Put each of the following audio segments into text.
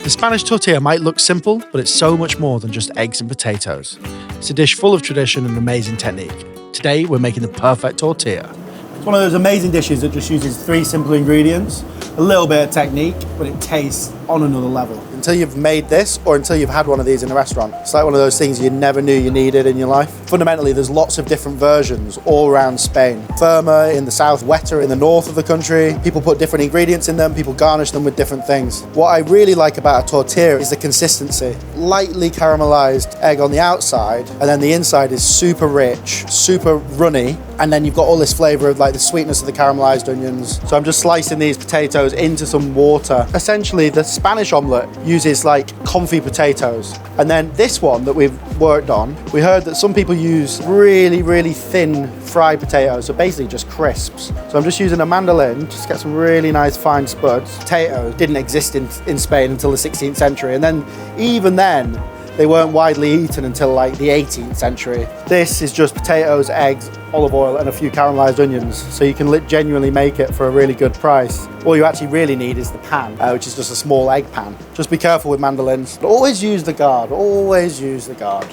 The Spanish tortilla might look simple, but it's so much more than just eggs and potatoes. It's a dish full of tradition and amazing technique. Today, we're making the perfect tortilla. It's one of those amazing dishes that just uses 3 simple ingredients, a little bit of technique, but it tastes on another level. Until you've made this, or until you've had one of these in a restaurant, it's like one of those things you never knew you needed in your life. Fundamentally, there's lots of different versions all around Spain. Firmer in the south, wetter in the north of the country. People put different ingredients in them, people garnish them with different things. What I really like about a tortilla is the consistency. Lightly caramelized egg on the outside, and then the inside is super rich, super runny, and then you've got all this flavor of like the sweetness of the caramelized onions. So I'm just slicing these potatoes into some water. Essentially, the Spanish omelette uses like confit potatoes. And then this one that we've worked on, we heard that some people use really, really thin fried potatoes, so basically just crisps. So I'm just using a mandolin, just to get some really nice fine spuds. Potatoes didn't exist in Spain until the 16th century. And then even then, they weren't widely eaten until like the 18th century. This is just potatoes, eggs, olive oil, and a few caramelized onions. So you can genuinely make it for a really good price. All you actually really need is the pan, which is just a small egg pan. Just be careful with mandolins. But always use the guard, always use the guard.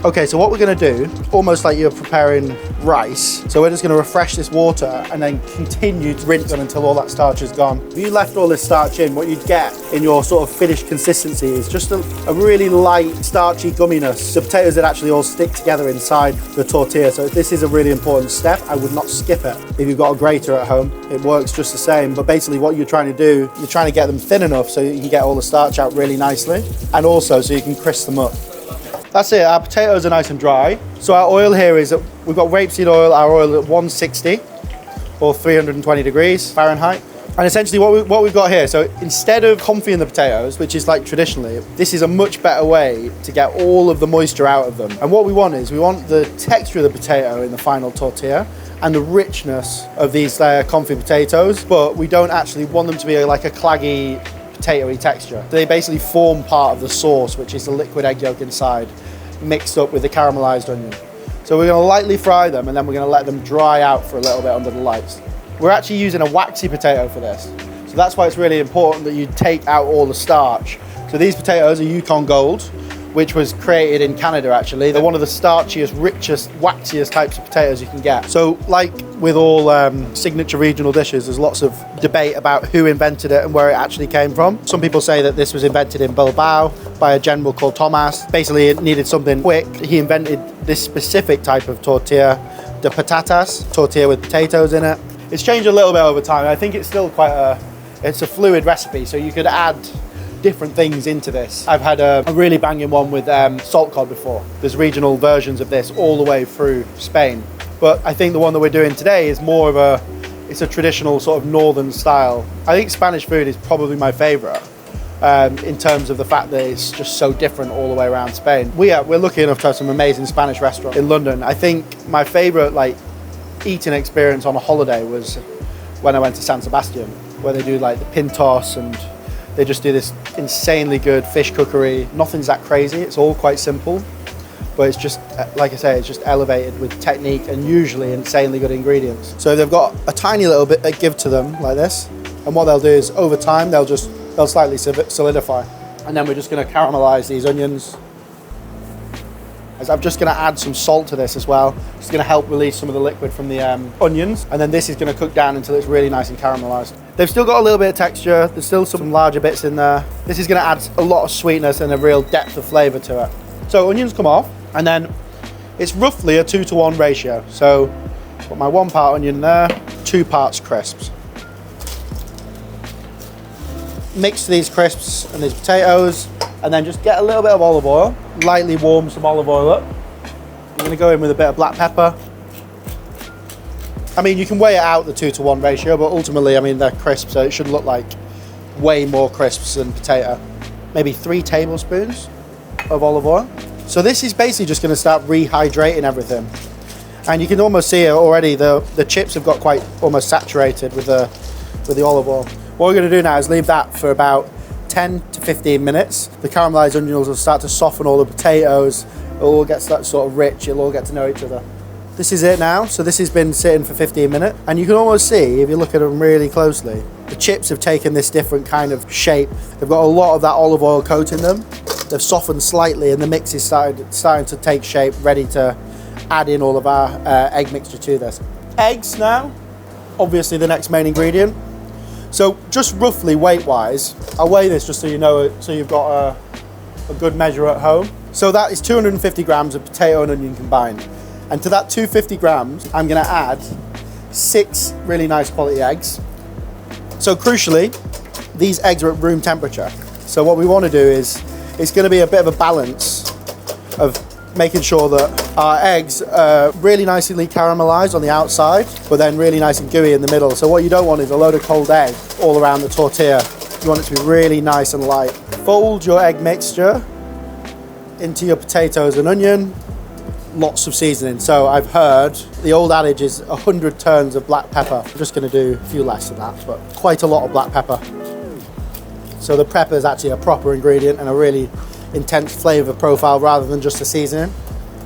Okay, so what we're gonna do, almost like you're preparing rice, so we're just gonna refresh this water and then continue to rinse it until all that starch is gone. If you left all this starch in, what you'd get in your sort of finished consistency is just a really light, starchy gumminess. The potatoes that actually all stick together inside the tortilla. So this is a really important step. I would not skip it. If you've got a grater at home, it works just the same. But basically what you're trying to do, you're trying to get them thin enough so you can get all the starch out really nicely, and also so you can crisp them up. That's it, our potatoes are nice and dry. So our oil here is, we've got rapeseed oil, our oil at 160 or 320 degrees Fahrenheit. And essentially what we've got here, so instead of confit in the potatoes, which is like traditionally, this is a much better way to get all of the moisture out of them. And what we want is, we want the texture of the potato in the final tortilla and the richness of these confit potatoes, but we don't actually want them to be like a claggy, potatoey texture. They basically form part of the sauce, which is the liquid egg yolk inside, mixed up with the caramelized onion. So we're gonna lightly fry them, and then we're gonna let them dry out for a little bit under the lights. We're actually using a waxy potato for this. So that's why it's really important that you take out all the starch. So these potatoes are Yukon Gold, which was created in Canada actually. They're one of the starchiest, richest, waxiest types of potatoes you can get. So like with all signature regional dishes, there's lots of debate about who invented it and where it actually came from. Some people say that this was invented in Bilbao by a general called Tomas. Basically it needed something quick. He invented this specific type of tortilla, the patatas, tortilla with potatoes in it. It's changed a little bit over time. I think it's still quite it's a fluid recipe, so you could add different things into this. I've had a really banging one with salt cod before. There's regional versions of this all the way through Spain. But I think the one that we're doing today is more of it's a traditional sort of northern style. I think Spanish food is probably my favorite in terms of the fact that it's just so different all the way around Spain. We're lucky enough to have some amazing Spanish restaurants in London. I think my favorite like eating experience on a holiday was when I went to San Sebastian, where they do like the pintos and they just do this insanely good fish cookery. Nothing's that crazy, it's all quite simple, but it's just, like I say, it's just elevated with technique and usually insanely good ingredients. So they've got a tiny little bit they give to them like this, and what they'll do is over time they'll slightly solidify. And then we're just gonna caramelize these onions. As I'm just gonna add some salt to this as well. It's gonna help release some of the liquid from the onions. And then this is gonna cook down until it's really nice and caramelized. They've still got a little bit of texture. There's still some larger bits in there. This is gonna add a lot of sweetness and a real depth of flavor to it. So onions come off, and then it's roughly a 2-to-1 ratio. So put my 1 part onion there, 2 parts crisps. Mix these crisps and these potatoes, and then just get a little bit of olive oil, lightly warm some olive oil up. I'm gonna go in with a bit of black pepper. I mean, you can weigh it out, the 2-to-1 ratio, but ultimately, I mean, they're crisp, so it should look like way more crisps than potato. Maybe 3 tablespoons of olive oil. So this is basically just gonna start rehydrating everything. And you can almost see it already, the chips have got quite almost saturated with the olive oil. What we're gonna do now is leave that for about 10 to 15 minutes. The caramelized onions will start to soften all the potatoes. It'll all get sort of rich, it'll all get to know each other. This is it now. So this has been sitting for 15 minutes. And you can almost see, if you look at them really closely, the chips have taken this different kind of shape. They've got a lot of that olive oil coat in them. They've softened slightly and the mix is starting to take shape, ready to add in all of our egg mixture to this. Eggs now, obviously the next main ingredient. So just roughly weight-wise, I'll weigh this just so you know it, so you've got a good measure at home. So that is 250 grams of potato and onion combined. And to that 250 grams, I'm gonna add 6 really nice quality eggs. So crucially, these eggs are at room temperature. So what we wanna do is, it's gonna be a bit of a balance of making sure that our eggs are really nicely caramelized on the outside, but then really nice and gooey in the middle. So what you don't want is a load of cold egg all around the tortilla. You want it to be really nice and light. Fold your egg mixture into your potatoes and onion. Lots of seasoning. So I've heard the old adage is 100 turns of black pepper. I'm just going to do a few less than that, but quite a lot of black pepper. So the pepper is actually a proper ingredient and a really intense flavour profile rather than just a seasoning.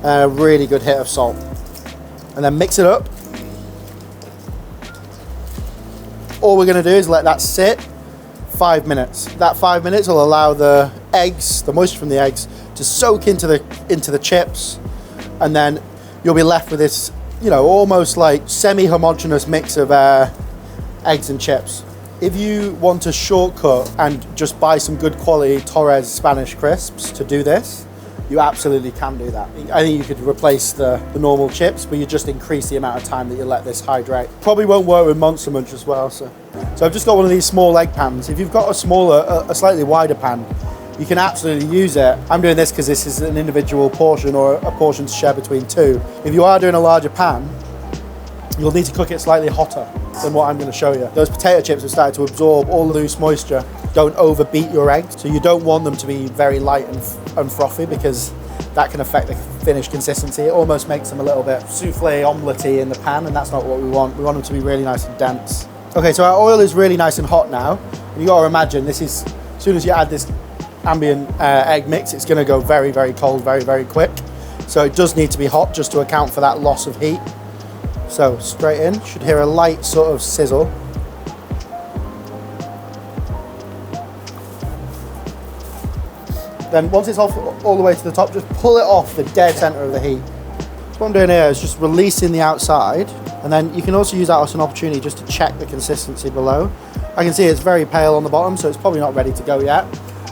A really good hit of salt. And then mix it up. All we're going to do is let that sit 5 minutes. That 5 minutes will allow the eggs, the moisture from the eggs, to soak into the chips. And then you'll be left with this, you know, almost like semi-homogeneous mix of eggs and chips. If you want a shortcut and just buy some good quality Torres Spanish crisps to do this, you absolutely can do that. I think you could replace the normal chips, but you just increase the amount of time that you let this hydrate. Probably won't work with Monster Munch as well. So I've just got one of these small egg pans. If you've got a slightly wider pan, you can absolutely use it. I'm doing this because this is an individual portion or a portion to share between two. If you are doing a larger pan, you'll need to cook it slightly hotter than what I'm going to show you. Those potato chips have started to absorb all the loose moisture. Don't overbeat your eggs. So you don't want them to be very light and frothy because that can affect the finished consistency. It almost makes them a little bit souffle omelette-y in the pan, and that's not what we want. We want them to be really nice and dense. Okay, so our oil is really nice and hot now. And you got to imagine this is, as soon as you add this ambient egg mix, it's going to go very, very cold, very, very quick. So it does need to be hot just to account for that loss of heat. So straight in, should hear a light sort of sizzle. Then once it's off all the way to the top, just pull it off the dead center of the heat. So what I'm doing here is just releasing the outside, and then you can also use that as an opportunity just to check the consistency below. I can see it's very pale on the bottom, so it's probably not ready to go yet.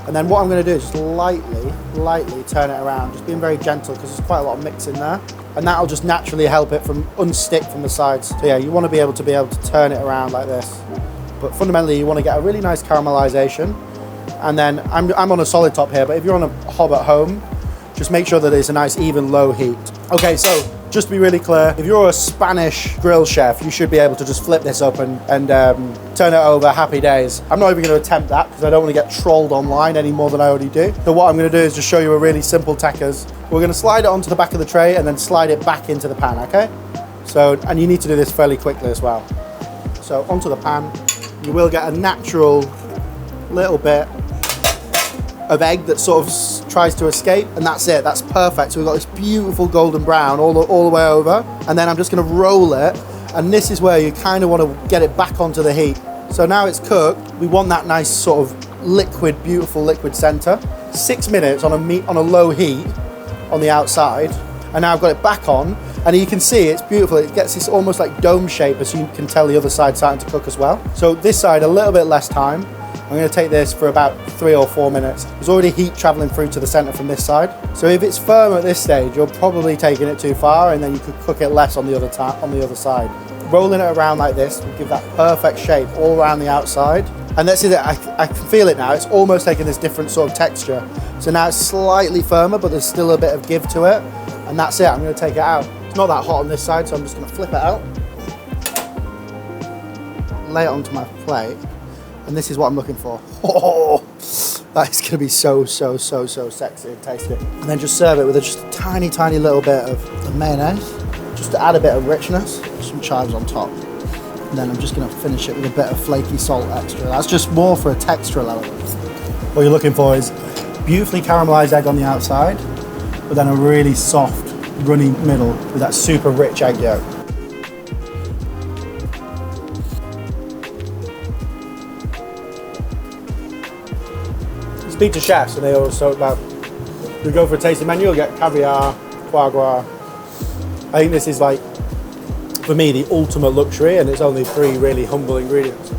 And then what I'm going to do is just lightly turn it around, just being very gentle because there's quite a lot of mix in there. And that'll just naturally help it from unstick from the sides. So yeah, you want to be able to turn it around like this. But fundamentally, you want to get a really nice caramelization. And then I'm on a solid top here, but if you're on a hob at home, just make sure that it's a nice even low heat. Okay, so just to be really clear, if you're a Spanish grill chef, you should be able to just flip this up and turn it over, happy days. I'm not even going to attempt that because I don't want to get trolled online any more than I already do. So what I'm going to do is just show you a really simple techers. We're going to slide it onto the back of the tray and then slide it back into the pan, okay? So, and you need to do this fairly quickly as well. So onto the pan, you will get a natural little bit of egg that sort of tries to escape, and that's it, that's perfect. So we've got this beautiful golden brown all the way over, and then I'm just going to roll it, and this is where you kind of want to get it back onto the heat. So now it's cooked, we want that nice sort of liquid, beautiful liquid center. 6 minutes on a low heat on the outside, and now I've got it back on, and you can see it's beautiful. It gets this almost like dome shape, as you can tell the other side starting to cook as well. So this side a little bit less time. I'm going to take this for about 3 or 4 minutes. There's already heat traveling through to the center from this side. So if it's firm at this stage, you're probably taking it too far, and then you could cook it less on the other side. Rolling it around like this will give that perfect shape all around the outside. And that's it, I can feel it now. It's almost taking this different sort of texture. So now it's slightly firmer, but there's still a bit of give to it. And that's it, I'm going to take it out. It's not that hot on this side, so I'm just going to flip it out. Lay it onto my plate. And this is what I'm looking for. Oh, that is going to be so sexy and tasty. And then just serve it with just a tiny little bit of mayonnaise, just to add a bit of richness. Some chives on top. And then I'm just going to finish it with a bit of flaky salt extra. That's just more for a textural element. What you're looking for is beautifully caramelized egg on the outside, but then a really soft, runny middle with that super rich egg yolk. Speak to chefs and they always talk about, you go for a tasting menu, you'll get caviar, foie gras. I think this is like, for me, the ultimate luxury, and it's only 3 really humble ingredients.